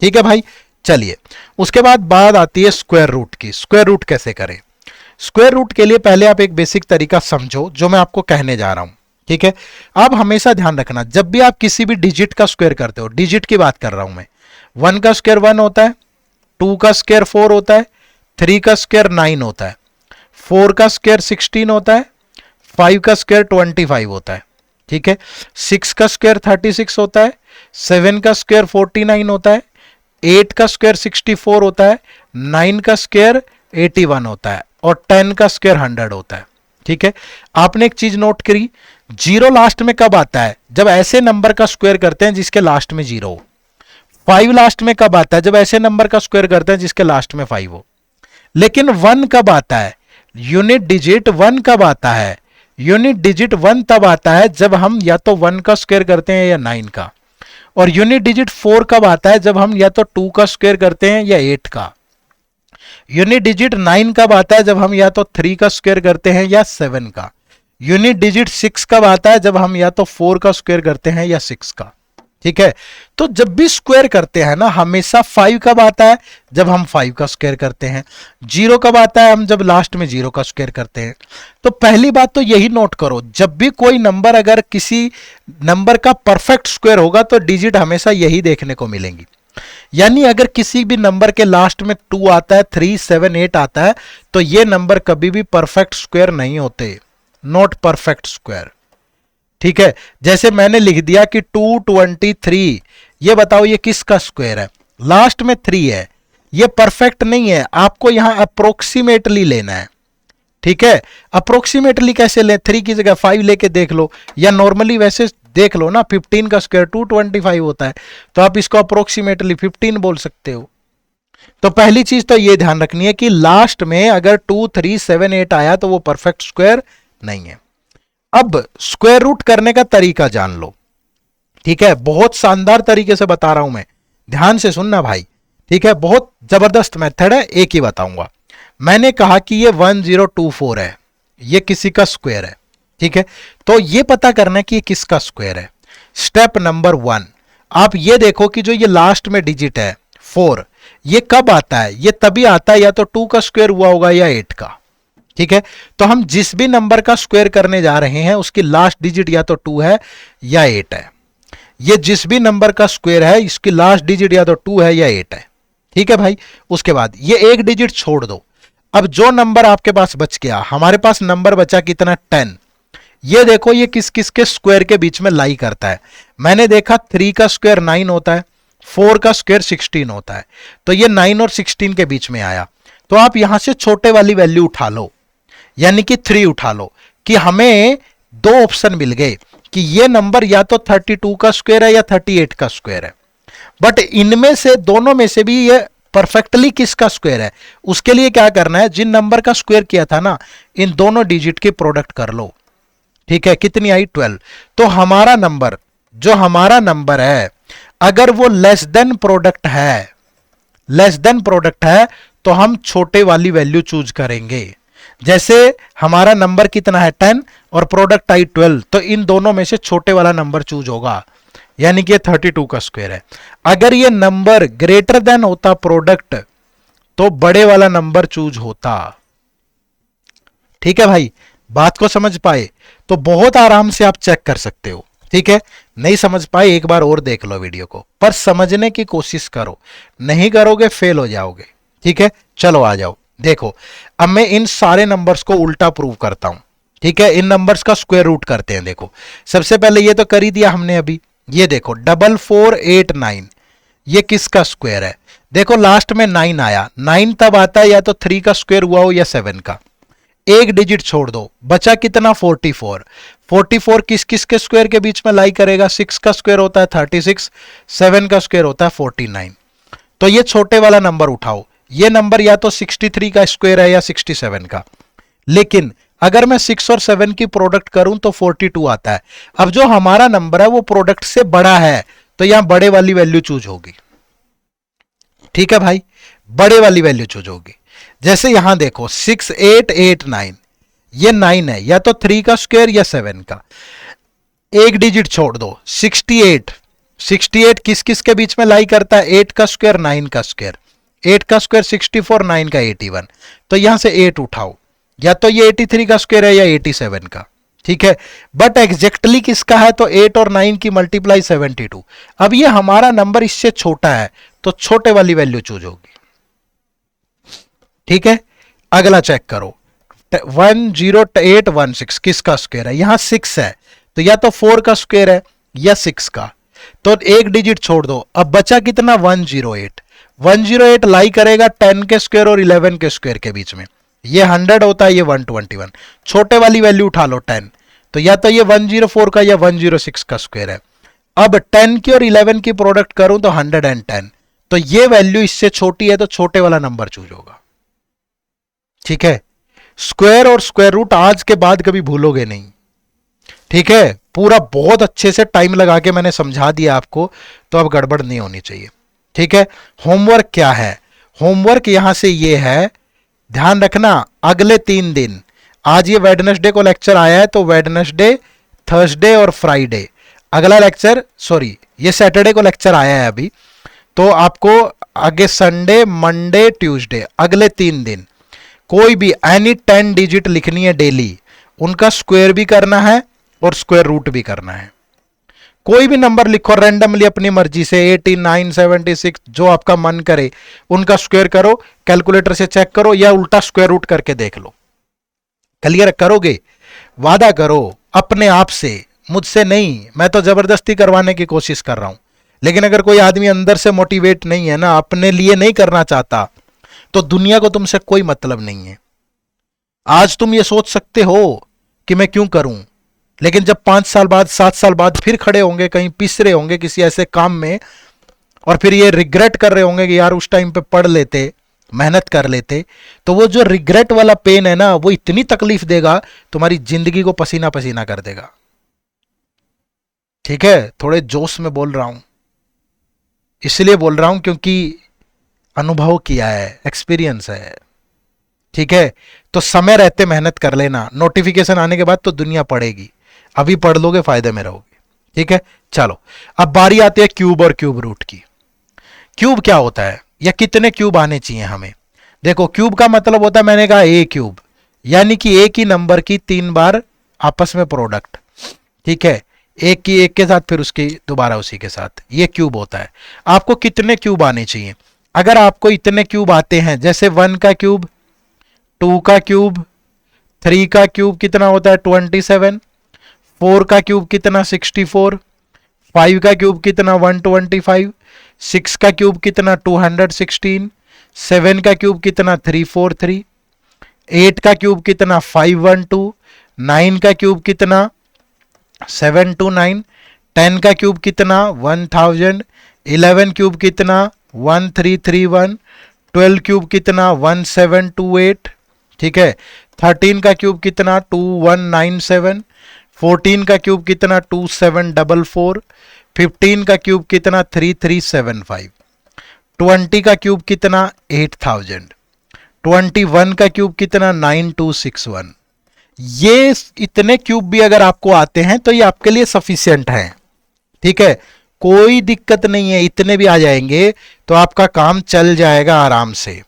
ठीक है भाई, चलिए उसके बाद बात आती है स्क्वायर रूट की। स्क्वायर रूट कैसे करें? स्क्वायर रूट के लिए पहले आप एक बेसिक तरीका समझो जो मैं आपको कहने जा रहा हूं। ठीक है, आप हमेशा ध्यान रखना जब भी आप किसी भी डिजिट का स्क्वायर करते हो, डिजिट की बात कर रहा हूं मैं, 1 का स्क्वायर 1 होता है, 2 का स्क्वायर 4 होता है, 3 का स्क्वायर 9 होता है, 4 का स्क्वायर 16 होता है, 5 का स्क्वायर 25 होता है। ठीक है, 6 का स्क्वायर 36 होता है, 7 का स्क्वायर 49 होता है, 8 का स्क्वायर 64 होता है, 9 का स्क्वायर 81 होता है, और 10 का स्क्वायर 100 होता है। ठीक है, आपने एक चीज नोट करी, जीरो लास्ट में कब आता है? जब ऐसे नंबर का स्क्वायर करते हैं जिसके लास्ट में जीरो हो। 5 लास्ट में कब आता है? जब ऐसे नंबर का स्क्वायर करते हैं जिसके लास्ट में 5 हो। लेकिन 1 कब आता है? यूनिट डिजिट 1 कब आता है? यूनिट डिजिट 1 तब आता है जब हम या तो 1 का स्क्वायर करते हैं या 9 का, और यूनिट डिजिट 4 कब आता है? जब हम या तो 2 का स्क्वायर करते हैं या 8 का। यूनिट डिजिट 9 कब आता है? जब हम या तो 3 का स्क्वायर करते हैं या 7 का। यूनिट डिजिट 6 कब आता है? जब हम या तो 4 का स्क्वायर करते हैं या 6 का। ठीक है, तो जब भी स्क्वायर करते हैं ना, हमेशा 5 कब आता है? जब हम 5 का स्क्वायर करते हैं। 0 कब आता है? हम जब लास्ट में 0 का स्क्वायर करते हैं। तो पहली बात तो यही नोट करो, जब भी कोई नंबर, अगर किसी नंबर का परफेक्ट स्क्वायर होगा तो डिजिट हमेशा यही देखने को मिलेंगी। यानी अगर किसी भी नंबर के लास्ट में 2 आता है, 3 7 8 आता है, तो ये नंबर कभी भी परफेक्ट स्क्वायर नहीं होते, नॉट परफेक्ट स्क्वायर। ठीक है, जैसे मैंने लिख दिया कि 223, ये बताओ ये किसका स्क्वायर है? लास्ट में 3 है, ये परफेक्ट नहीं है, आपको यहां अप्रोक्सीमेटली लेना है। ठीक है, अप्रोक्सीमेटली कैसे ले? 3 की जगह 5 लेके देख लो, या नॉर्मली वैसे देख लो ना, 15 का स्क्वायर 225 होता है, तो आप इसको अप्रोक्सीमेटली 15 बोल सकते हो। तो पहली चीज तो ये ध्यान रखनी है कि लास्ट में अगर 2 3 7 8 आया तो वो परफेक्ट स्क्वायर नहीं है। अब स्क्वायर रूट करने का तरीका जान लो। ठीक है, बहुत शानदार तरीके से बता रहा हूं मैं, ध्यान से सुनना भाई। ठीक है, बहुत जबरदस्त मेथड है, एक ही बताऊंगा। मैंने कहा कि ये 1024 है, ये किसी का स्क्वायर है। ठीक है, तो ये पता करना है कि ये किसका स्क्वायर है। स्टेप नंबर 1, आप ये देखो कि जो ये लास्ट में डिजिट है 4, ये कब आता है? ये तभी आता है या तो 2 का स्क्वायर हुआ होगा या 8 का। ठीक है, तो हम जिस भी नंबर का स्क्वायर करने जा रहे हैं उसकी लास्ट डिजिट या तो 2 है या 8 है। ये जिस भी नंबर का स्क्वायर है इसकी लास्ट डिजिट या तो 2 है या 8 है। ठीक है भाई, उसके बाद ये एक डिजिट छोड़ दो। अब जो नंबर आपके पास बच गया, हमारे पास नंबर बचा कितना? 10। ये देखो ये किस किस के स्क्वायर के बीच में लाई करता है। मैंने देखा 3 का स्क्वायर 9 होता है, 4 का स्क्वायर 16 होता है, तो ये 9 और 16 के बीच में आया। तो आप यहां से छोटे वाली वैल्यू उठा लो, यानी कि 3 उठा लो, कि हमें 2 ऑप्शन मिल गए कि ये नंबर या तो 32 का स्क्वायर है या 38 का स्क्वायर है। बट इनमें से दोनों में से भी ये परफेक्टली किसका स्क्वायर है? उसके लिए क्या करना है, जिन नंबर का स्क्वायर किया था ना, इन दोनों डिजिट की प्रोडक्ट कर लो। ठीक है, कितनी आई? 12। तो हमारा नंबर, जो हमारा नंबर है, अगर वो लेस देन प्रोडक्ट है, लेस देन प्रोडक्ट है, तो हम छोटे वाली वैल्यू चूज करेंगे। जैसे हमारा नंबर कितना है 10 और प्रोडक्ट आई 12, तो इन दोनों में से छोटे वाला नंबर चूज होगा, यानी कि 32 का स्क्वायर है। अगर ये नंबर ग्रेटर देन होता प्रोडक्ट तो बड़े वाला नंबर चूज होता। ठीक है भाई, बात को समझ पाए? तो बहुत आराम से आप चेक कर सकते हो। ठीक है, नहीं समझ पाए एक बार और देख लो वीडियो को, पर समझने की कोशिश करो, नहीं करोगे फेल हो जाओगे। ठीक है, चलो आ जाओ। देखो अब मैं इन सारे नंबर्स को उल्टा प्रूव करता हूं। ठीक है, इन नंबर्स का स्क्वायर रूट करते हैं। देखो सबसे पहले ये तो कर ही दिया हमने अभी, ये देखो 4489, ये किसका स्क्वायर है? देखो लास्ट में 9 आया, 9 तब आता है या तो 3 का स्क्वायर हुआ हो या 7 का, एक डिजिट छोड़ दो, बचा कितना 44। 44 किस किस के स्क्वायर के बीच में लाई करेगा? 6 का स्क्वायर होता है 36, 7 का स्क्वायर होता है 49। तो ये छोटे वाला नंबर उठाओ, ये नंबर या तो 63 का स्क्वायर है या 67 का, लेकिन अगर मैं 6 और 7 की प्रोडक्ट करूं तो 42 आता है। अब जो हमारा नंबर है वो प्रोडक्ट से बड़ा है, तो यहां बड़े वाली वैल्यू चूज होगी। ठीक है भाई, बड़े वाली वैल्यू चूज होगी। जैसे यहां देखो 6889, ये 9 है, या तो 3 का स्क्वायर या 7 का, एक डिजिट छोड़ दो 68। 68 किस किस के बीच में लाई करता है? 8 का स्क्वायर 9 का स्क्वायर, 8 का स्क्वायर 64, 9 का 81, तो यहां से 8 उठाओ, या तो ये 83 का स्क्वायर है या 87 का। ठीक है, बट एग्जैक्टली किसका है? तो 8 और 9 की मल्टीप्लाई 72। अब ये हमारा नंबर इससे छोटा है तो छोटे वाली वैल्यू चूज होगी। ठीक है, अगला चेक करो 10816 किसका स्क्वायर है? यहां 6 है, तो या तो 4 का स्क्वायर है या 6 का, तो एक डिजिट छोड़ दो, अब बचा कितना 108। 108 लाई करेगा 10 के स्क्वायर और 11 के स्क्वायर के बीच में, ये 100 होता है, ये 121। छोटे वाली वैल्यू उठा लो 10, तो या तो ये 104 का या 106 का स्क्वायर है। अब 10 की और 11 की प्रोडक्ट करूं तो 110, तो ये वैल्यू इससे छोटी है तो छोटे वाला नंबर चूज होगा। ठीक है, स्क्वायर और स्क्वायर रूट आज के बाद कभी भूलोगे नहीं। ठीक है, पूरा बहुत अच्छे से टाइम लगा के मैंने समझा दिया आपको, तो अब गड़बड़ नहीं होनी चाहिए। ठीक है, होमवर्क क्या है? होमवर्क यहां से ये है, ध्यान रखना अगले 3 दिन, आज ये वेडनेसडे को लेक्चर आया है, तो वेडनेसडे, थर्सडे और फ्राइडे अगला लेक्चर, सॉरी ये सैटरडे को लेक्चर आया है अभी, तो आपको आगे संडे, मंडे, ट्यूसडे, अगले 3 दिन कोई भी एनी 10 डिजिट लिखनी है डेली, उनका स्क्वायर भी करना है और स्क्वायर रूट भी करना है। कोई भी नंबर लिखो रैंडमली अपनी मर्जी से, 89, 76, जो आपका मन करे उनका स्क्वायर करो, कैलकुलेटर से चेक करो या उल्टा स्क्वायर रूट करके देख लो। क्लियर करोगे? वादा करो अपने आप से, मुझसे नहीं, मैं तो जबरदस्ती करवाने की कोशिश कर रहा हूं, लेकिन अगर कोई आदमी अंदर से मोटिवेट नहीं है ना, अपने लिए नहीं करना चाहता, तो दुनिया को तुमसे कोई मतलब नहीं है। आज तुम ये सोच सकते हो कि मैं क्यों करूं, लेकिन जब 5 साल बाद, 7 साल बाद फिर खड़े होंगे, कहीं पिस रहे होंगे किसी ऐसे काम में, और फिर ये रिग्रेट कर रहे होंगे कि यार उस टाइम पे पढ़ लेते, मेहनत कर लेते, तो वो जो रिग्रेट वाला पेन है ना, वो इतनी तकलीफ देगा, तुम्हारी जिंदगी को पसीना पसीना कर देगा। ठीक है, थोड़े जोश में बोल रहा हूं, इसलिए बोल रहा हूं क्योंकि अनुभव किया है, एक्सपीरियंस है। ठीक है, तो समय रहते मेहनत कर लेना, नोटिफिकेशन आने के बाद तो दुनिया पड़ेगी, अभी पढ़ लोगे फायदे में रहोगे। ठीक है, चलो अब बारी आती है क्यूब और क्यूब रूट की। क्यूब क्या होता है या कितने क्यूब आने चाहिए हमें? देखो क्यूब का मतलब होता है, मैंने कहा ए क्यूब, यानी कि एक ही नंबर की 3 बार आपस में प्रोडक्ट। ठीक है, एक की एक के साथ, फिर उसकी दोबारा उसी के साथ, ये क्यूब होता है। आपको कितने क्यूब आने चाहिए? अगर आपको इतने क्यूब आते हैं, जैसे 1 का क्यूब, 2 का क्यूब, 3 का क्यूब कितना होता है 27, 4 का क्यूब कितना 64, 5 का क्यूब कितना 125, 6 का क्यूब कितना 216, 7 का क्यूब कितना 343, 8 का क्यूब कितना 512, 9 का क्यूब कितना 729, 10 का क्यूब कितना 1000, 11 क्यूब कितना 1331, 12 क्यूब कितना 1728। ठीक है, 13 का क्यूब कितना 2197, 14 का क्यूब कितना 2744, 15 का क्यूब कितना 3375, 20 का क्यूब कितना 8000, 21 का क्यूब कितना, 9261। ये इतने क्यूब भी अगर आपको आते हैं तो ये आपके लिए सफिशिएंट है, ठीक है, कोई दिक्कत नहीं है, इतने भी आ जाएंगे तो आपका काम चल जाएगा आराम से।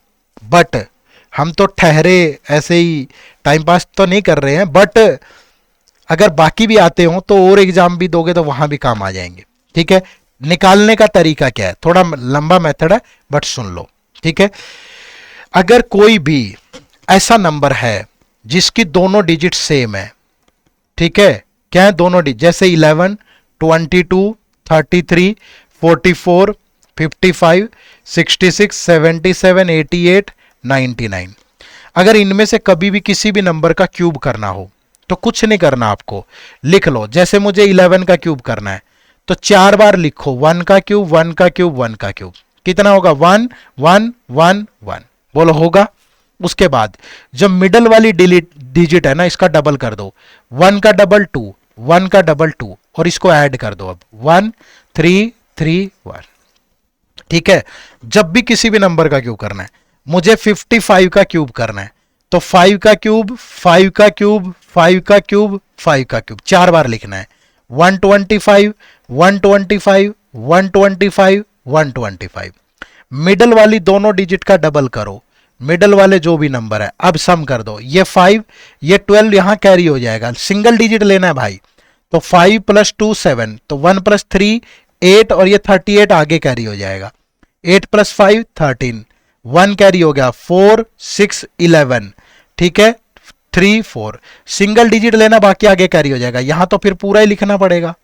बट हम तो ठहरे ऐसे ही टाइम पास तो नहीं कर रहे हैं, बट अगर बाकी भी आते हो तो और एग्जाम भी दोगे तो वहां भी काम आ जाएंगे, ठीक है। निकालने का तरीका क्या है, थोड़ा लंबा मेथड है बट सुन लो, ठीक है। अगर कोई भी ऐसा नंबर है जिसकी दोनों डिजिट सेम है, ठीक है, क्या है दोनों डिजिट, जैसे 11, 22, 33, 44, 55, 66, 77, 88, 99, अगर इनमें से कभी भी किसी भी नंबर का क्यूब करना हो तो कुछ नहीं करना, आपको लिख लो। जैसे मुझे 11 का क्यूब करना है तो 4 बार लिखो, 1 का क्यूब, 1 का क्यूब, 1 का क्यूब, कितना होगा, 1 1 1 1, बोलो होगा। उसके बाद जो मिडल वाली डिजिट है ना, इसका डबल कर दो, 1 का डबल 2, 1 का डबल 2, और इसको ऐड कर दो अब 1 3 3 1, ठीक है। जब भी किसी भी नंबर का क्यूब करना है, मुझे 55 का क्यूब करना है तो 5 का क्यूब, 5 का क्यूब, 5 का क्यूब, 5 का क्यूब 4 बार लिखना है, 125 125 125 125। मिडल वाली दोनों डिजिट का डबल करो, मिडल वाले जो भी नंबर है, अब सम कर दो, ये 5 ये 12 यहां कैरी हो जाएगा, सिंगल डिजिट लेना है भाई, तो 5 + 2 7, तो 1 + 3 8, और ये 38 आगे कैरी हो जाएगा, 8 + 5 13, 1 कैरी हो गया, 4 6 11, ठीक है, 3 4, सिंगल डिजिट लेना, बाकी आगे कैरी हो जाएगा, यहां तो फिर पूरा ही लिखना पड़ेगा,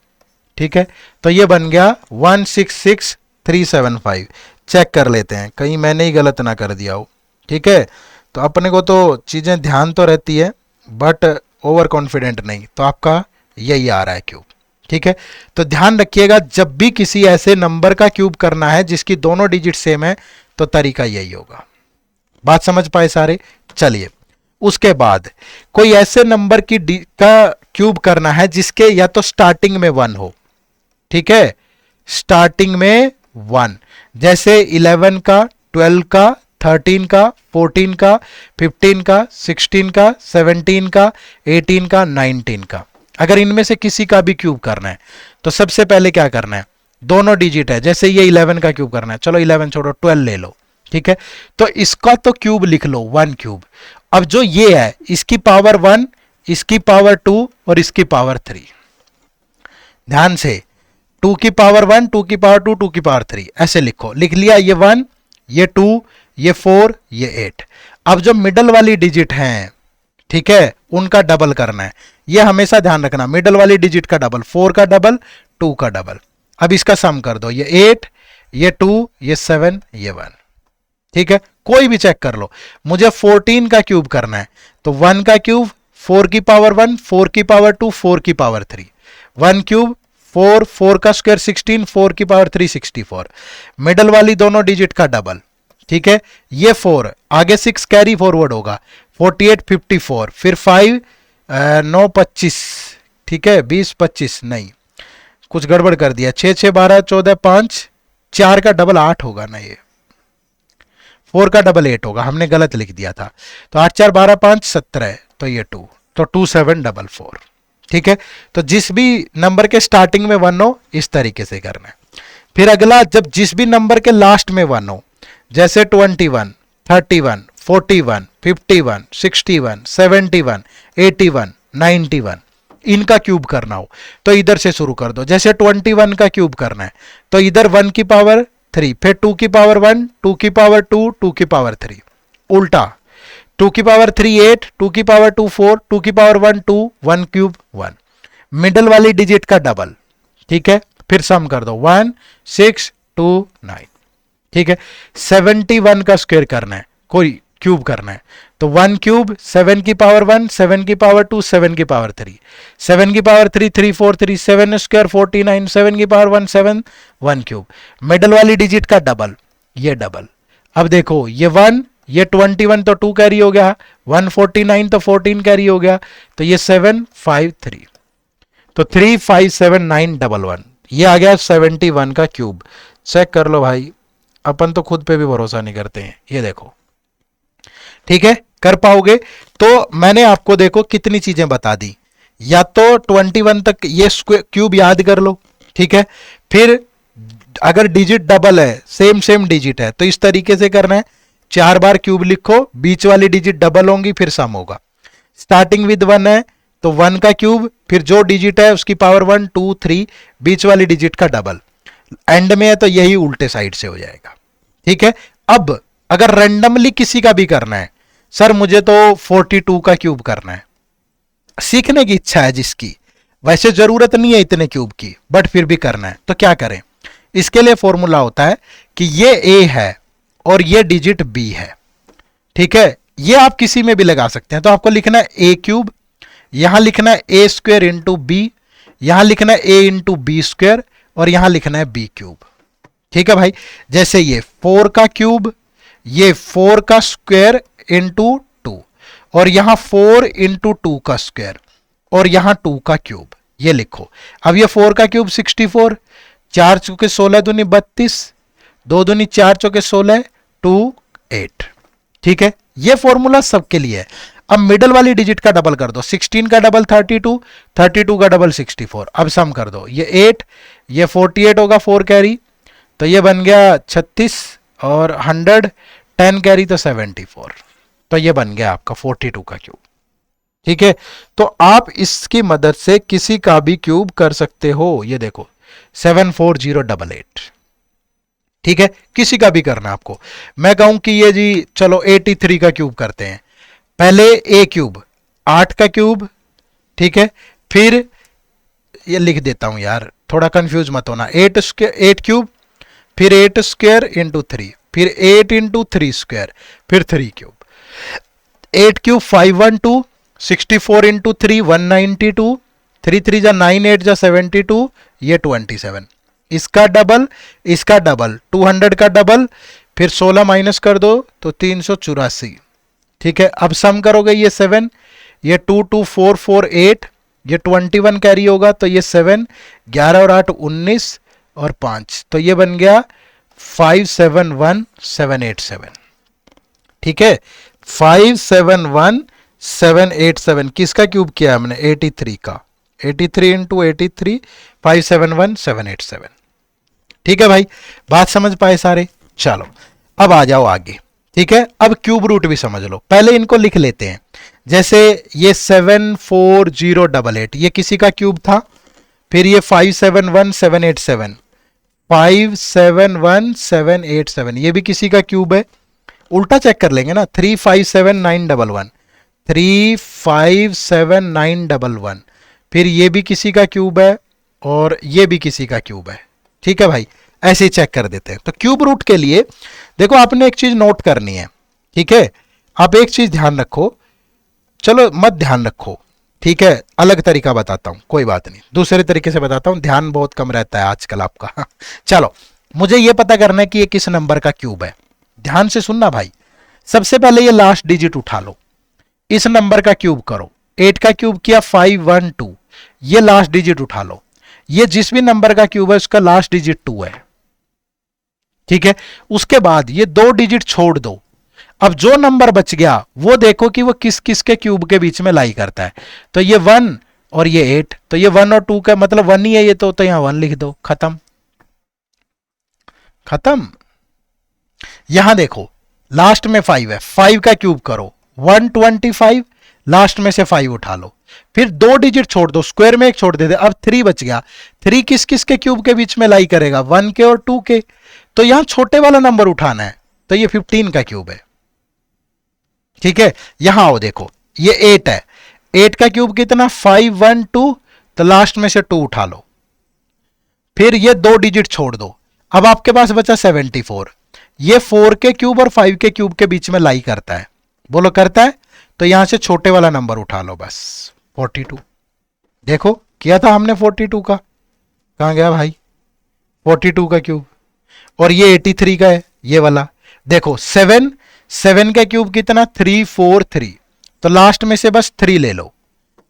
ठीक है। तो ये बन गया 166375। चेक कर लेते हैं कहीं मैंने ही गलत ना कर दिया हो, ठीक है। तो अपने को तो चीजें ध्यान तो रहती है बट ओवर कॉन्फिडेंट नहीं, तो आपका यही आ रहा है क्यूब, ठीक है। तो ध्यान रखिएगा, जब भी किसी ऐसे नंबर का क्यूब करना है जिसकी दोनों डिजिट सेम है तो तरीका यही होगा। बात समझ पाए सारे? चलिए, उसके बाद कोई ऐसे नंबर का क्यूब करना है जिसके या तो स्टार्टिंग में 1 हो, ठीक है, स्टार्टिंग में 1, जैसे 11 का, 12 का, 13 का, 14 का, 15 का, 16 का, 17 का, 18 का, 19 का, अगर इनमें से किसी का भी क्यूब करना है तो सबसे पहले क्या करना है, दोनों डिजिट है, जैसे ये 11 का क्यूब करना है, चलो 11 छोड़ो 12 ले लो, ठीक है। तो इसका तो क्यूब लिख लो 1 क्यूब। अब जो ये है इसकी पावर 1, इसकी पावर 2 और इसकी पावर 3, ध्यान से, 2 की पावर 1, 2 की पावर 2, 2 की पावर 3, ऐसे लिखो, लिख लिया, ये 1, ये 2, ये 4, ये 8। अब जो मिडल वाली डिजिट हैं, ठीक है, उनका डबल करना है, ये हमेशा ध्यान रखना, मिडल वाली डिजिट का डबल, 4 का डबल, 2 का डबल। अब इसका सम कर दो, ये 8, ये 2, ये 7, ये 1, ठीक है। कोई भी चेक कर लो, मुझे 14 का क्यूब करना है तो 1 का क्यूब, 4 की पावर 1, 4 की पावर 2, 4 की पावर 3, 1 क्यूब, 4 4 का स्क्वायर 16, 4 की पावर 3 64, मिडल वाली दोनों डिजिट का डबल, ठीक है। ये 4 आगे 6 कैरी फॉरवर्ड होगा, 48 54, फिर 5 9 25, ठीक है, 20 25 नहीं, कुछ गड़बड़ कर दिया, 6 6 12 14 5, 4 का डबल 8 होगा ना, ये 4 का डबल 8 होगा, हमने गलत लिख दिया था, तो 8 4 12 5 17, तो ये 2, तो 2744, ठीक है। तो जिस भी नंबर के स्टार्टिंग में 1 हो इस तरीके से करना है। फिर अगला, जब जिस भी नंबर के लास्ट में 1 हो, जैसे 21 31 41 51 61 71 81 91, इनका क्यूब करना हो तो इधर से शुरू कर दो, जैसे 21 का क्यूब करना है तो इधर 1 की पावर 3, फिर 2 की पावर 1, 2 की पावर 2, 2 की पावर 3, उल्टा 2 की पावर 3 8, 2 की पावर 2 4, 2 की पावर 1 2, 1 क्यूब 1, मिडल वाली डिजिट का डबल, ठीक है। फिर सम कर दो 1 6 2 9, ठीक है। 71 का स्क्वायर करना है, कोई क्यूब करना है तो 1 क्यूब, 7 की पावर 1, 7 की पावर 2, 7 की पावर 3, 7 की पावर 3 3 4 3, 7 स्क्वायर 49, 7 की पावर 1 7, 1 क्यूब, मिडल वाली डिजिट का डबल, ये डबल। अब देखो ये 1, ये 21 तो 2 कैरी हो गया, 149 तो 14 कैरी हो गया, तो ये 7 5 3, तो 3 5 7 9 1 1, ये आ गया 71 का क्यूब। चेक कर लो भाई, अपन तो खुद पे भी भरोसा नहीं करते हैं, ये देखो, ठीक है, कर पाओगे? तो मैंने आपको देखो कितनी चीजें बता दी, या तो 21 तक ये क्यूब याद कर लो, ठीक है। फिर अगर डिजिट डबल है, सेम सेम डिजिट है, तो इस तरीके से करना है, 4 बार क्यूब लिखो, बीच वाली डिजिट डबल होंगी, फिर सम होगा। स्टार्टिंग विद 1 है तो 1 का क्यूब, फिर जो डिजिट है उसकी पावर 1 2 3, बीच वाली डिजिट का डबल, एंड में है तो यही उल्टे साइड से हो जाएगा, ठीक है। अब अगर रैंडमली किसी का भी करना है, सर मुझे तो 42 का क्यूब करना है, सीखने की इच्छा है जिसकी, वैसे जरूरत नहीं है इतने क्यूब की, बट फिर भी करना है, तो क्या करें? इसके लिए फॉर्मूला होता है कि ये ए है और ये डिजिट बी है, ठीक है। ये आप किसी में भी लगा सकते हैं, तो आपको लिखना है ए क्यूब, यहां लिखना है ए स्क्वायर इंटू बी, यहां लिखना है ए इंटू बी स्क्वायर, और यहां लिखना है बी क्यूब, ठीक है भाई। जैसे ये 4 का क्यूब, ये 4 का स्क्वायर इंटू 2, और यहां 4 इंटू 2 का स्क्वायर, और यहां 2 का क्यूब, ये लिखो। अब ये 4 का क्यूब 64, 4 चौके 16 दूनी 32, 2 दूनी 4 चौके 16, 2 8, ठीक है। ये फॉर्मूला सबके लिए है। अब मिडल वाली डिजिट का डबल कर दो, 16 का डबल 32, 32 का डबल 64, अब सम कर दो, ये 8, ये 48 होगा 4 कैरी, तो ये बन गया 36, और 100 10 कैरी तो 74, तो ये बन गया आपका 42 का क्यूब, ठीक है। तो आप इसकी मदद से किसी का भी क्यूब कर सकते हो। ये देखो 74088, ठीक है, किसी का भी करना आपको। मैं कहूं कि ये जी चलो 83 का क्यूब करते हैं। पहले ए क्यूब, 8 का क्यूब, ठीक है, फिर ये लिख देता हूं यार, थोड़ा कंफ्यूज मत होना, 8 क्यूब, फिर 8 स्क्वायर इंटू 3, फिर 8 इंटू 3 स्क्वायर, फिर 3 क्यूब, 8 क्यूब 512, 64 इंटू 3 192, 3 3 जा 9 8 जा 72, ये 27, इसका डबल, इसका डबल, 200 का डबल, फिर 16 माइनस कर दो तो 384, ठीक है। अब सम करोगे ये 7, ये 2 2 4 4 8, ये 21 कैरी होगा, तो ये 7, 11 और 8 19, और 5, तो ये बन गया 571787, ठीक है। 571787, किसका क्यूब किया हमने? 83 का, 83 इंटू 83, 571787, ठीक है भाई। बात समझ पाए सारे? चलो अब आ जाओ आगे, ठीक है। अब क्यूब रूट भी समझ लो, पहले इनको लिख लेते हैं। जैसे ये 74088, ये किसी का क्यूब था, फिर ये 571787, 571787, ये भी किसी का क्यूब है। उल्टा चेक कर लेंगे ना, 357911, 357911, फिर ये भी किसी का क्यूब है, और ये भी किसी का क्यूब है, ठीक है भाई। ऐसे ही चेक कर देते हैं। तो क्यूब रूट के लिए देखो आपने एक चीज नोट करनी है, ठीक है। आप एक चीज ध्यान रखो, चलो मत ध्यान रखो, ठीक है, अलग तरीका बताता हूं, कोई बात नहीं, दूसरे तरीके से बताता हूं, ध्यान बहुत कम रहता है आजकल आपका। चलो मुझे यह पता करना है कि ये किस नंबर का क्यूब है। ध्यान से सुनना भाई, सबसे पहले ये लास्ट डिजिट उठा लो, इस नंबर का क्यूब करो। 8 का क्यूब किया 512, ये लास्ट डिजिट उठा लो, ये जिस भी नंबर का क्यूब है उसका लास्ट डिजिट 2 है, ठीक है। उसके बाद ये 2 डिजिट छोड़ दो, अब जो नंबर बच गया वो देखो कि वो किस किस के क्यूब के बीच में लाई करता है। तो ये 1 और ये 8, तो ये 1 और 2 का मतलब 1 ही है ये, तो यहां 1 लिख दो, खत्म खत्म। यहां देखो लास्ट में 5 है, 5 का क्यूब करो 125, लास्ट में से 5 उठा लो, फिर 2 डिजिट छोड़ दो, स्क्वायर में एक छोड़ देते, अब 3 बच गया। 3 किस किस के क्यूब के बीच में लाई करेगा? 1 के और 2 के, तो यहां छोटे वाला नंबर उठाना है, तो ये 15 का क्यूब है, ठीक है। यहां आओ देखो ये 8 है, 8 का क्यूब कितना? 512, तो लास्ट में से 2 उठा लो, फिर ये 2 डिजिट छोड़ दो, अब आपके पास बचा 74। ये 4 के क्यूब और 5 के क्यूब के बीच में लाई करता है, बोलो करता है? तो यहां से छोटे वाला नंबर उठा लो बस, 42। देखो किया था हमने 42 का, कहां गया भाई 42 का क्यूब? और ये 83 का है ये वाला, देखो 7 का क्यूब कितना? 343, तो लास्ट में से बस 3 ले लो,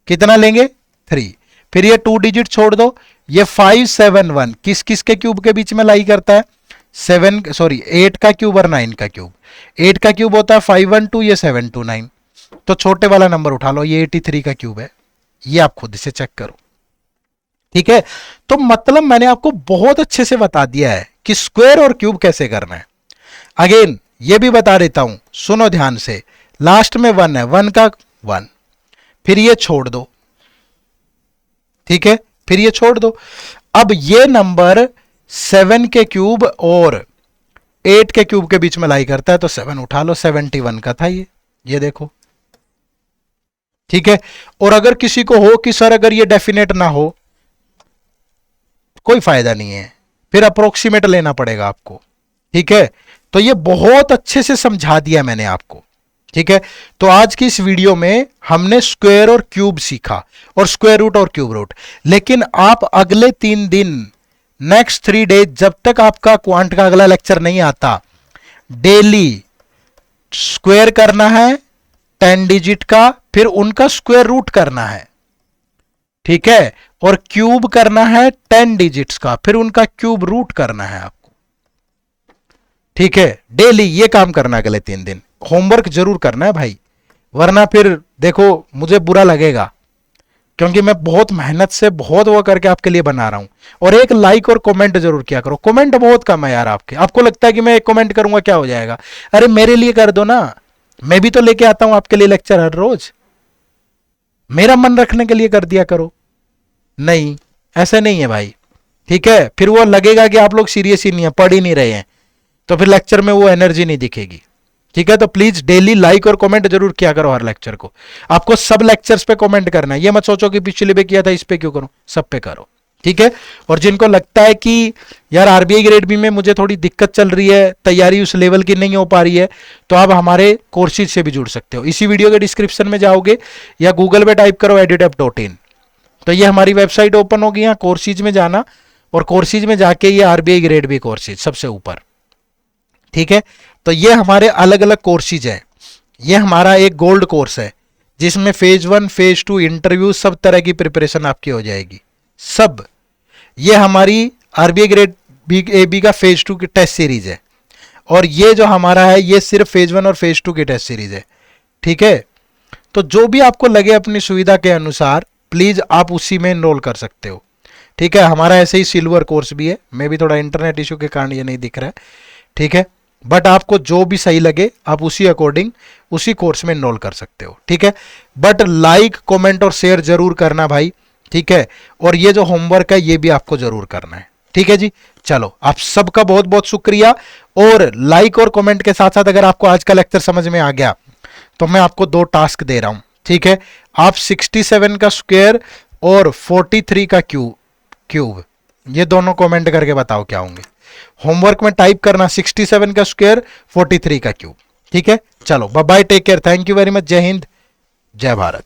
कितना लेंगे? 3, फिर ये 2 डिजिट छोड़ दो, ये 571 किस किस के क्यूब के बीच में लाई करता है? 8 का क्यूब और 9 का क्यूब। 8 का क्यूब होता है 512, ये 729। तो छोटे वाला नंबर उठा लो, ये 83 का क्यूब है। ये आप खुद से चेक करो, ठीक है। तो मतलब मैंने आपको बहुत अच्छे से बता दिया है कि स्क्वायर और क्यूब कैसे करना है। अगेन ये भी बता देता हूं, सुनो ध्यान से। लास्ट में 1 है, 1 का 1, फिर ये छोड़ दो, ठीक है, फिर ये छोड़ दो। अब ये नंबर 7 के क्यूब और 8 के क्यूब के बीच में लाई करता है, तो 7 उठा लो, 71 का था ये देखो, ठीक है। और अगर किसी को हो कि सर अगर ये डेफिनेट ना हो, कोई फायदा नहीं है, फिर अप्रोक्सीमेट लेना पड़ेगा आपको, ठीक है। तो ये बहुत अच्छे से समझा दिया मैंने आपको, ठीक है। तो आज की इस वीडियो में हमने स्क्वायर और क्यूब सीखा, और स्क्वायर रूट और क्यूब रूट। लेकिन आप अगले 3 दिन, नेक्स्ट 3 डेज, जब तक आपका क्वांट का अगला लेक्चर नहीं आता, डेली स्क्वायर करना है 10 डिजिट का, फिर उनका स्क्वायर रूट करना है, ठीक है। और क्यूब करना है 10 डिजिट्स का, फिर उनका क्यूब रूट करना है आपको, ठीक है। डेली ये काम करना है अगले 3 दिन। होमवर्क जरूर करना है भाई, वरना फिर देखो मुझे बुरा लगेगा, क्योंकि मैं बहुत मेहनत से बहुत वो करके आपके लिए बना रहा हूं। और एक लाइक और कमेंट जरूर किया करो। कमेंट बहुत कम है यार आपके। आपको लगता है कि मैं एक कमेंट करूंगा क्या हो जाएगा? अरे मेरे लिए कर दो ना, मैं भी तो लेके आता हूं आपके लिए लेक्चर हर रोज। मेरा मन रखने के लिए कर दिया करो। नहीं, ऐसे नहीं है भाई, ठीक है। फिर वो लगेगा कि आप लोग सीरियस ही नहीं है, पढ़ ही नहीं रहे हैं, तो फिर लेक्चर में वो एनर्जी नहीं दिखेगी, ठीक है। तो प्लीज डेली लाइक और कमेंट जरूर किया करो हर लेक्चर को। आपको सब लेक्चर्स पे कमेंट करना है, ये मत सोचो कि पिछले पे किया था इस पे क्यों करूं, सब पे करो, ठीक है। और जिनको लगता है कि यार आरबीआई ग्रेड बी में मुझे थोड़ी दिक्कत चल रही है, तैयारी उस लेवल की नहीं हो पा रही है, तो आप हमारे कोर्सेज से भी जुड़ सकते हो। इसी वीडियो के डिस्क्रिप्शन में जाओगे या गूगल पे टाइप करो editep.in, तो ये हमारी वेबसाइट ओपन होगी। यहाँ कोर्सेज में जाना, और कोर्सेज में जाके ये आरबीआई ग्रेड बी कोर्सेज सबसे ऊपर, ठीक है। तो ये हमारे अलग अलग कोर्सेज हैं। ये हमारा एक गोल्ड कोर्स है, जिसमें फेज 1 फेज 2 इंटरव्यू सब तरह की प्रिपरेशन आपकी हो जाएगी, सब। ये हमारी RBI grade B A B का फेज 2 की टेस्ट सीरीज है, और ये जो हमारा है ये सिर्फ फेज 1 और फेज 2 की टेस्ट सीरीज है, ठीक है। तो जो भी आपको लगे अपनी सुविधा के अनुसार प्लीज आप उसी में एनरोल कर सकते हो, ठीक है। हमारा ऐसे ही सिल्वर कोर्स भी है, मैं भी थोड़ा इंटरनेट इशू के कारण ये नहीं दिख रहा है, ठीक है। बट आपको जो भी सही लगे आप उसी अकॉर्डिंग उसी कोर्स में एनरोल कर सकते हो, ठीक है। बट लाइक कमेंट और शेयर जरूर करना भाई, ठीक है। और ये जो होमवर्क है ये भी आपको जरूर करना है, ठीक है जी। चलो, आप सबका बहुत बहुत शुक्रिया। और लाइक और कमेंट के साथ साथ अगर आपको आज का लेक्चर समझ में आ गया, तो मैं आपको 2 टास्क दे रहा हूं, ठीक है। आप 67 का स्क्वायर और 43 का क्यूब ये दोनों कमेंट करके बताओ क्या होंगे। होमवर्क में टाइप करना 67 का स्क्वायर 43 का क्यूब, ठीक है। चलो bye bye, take care, thank you very much, जय हिंद, जय भारत।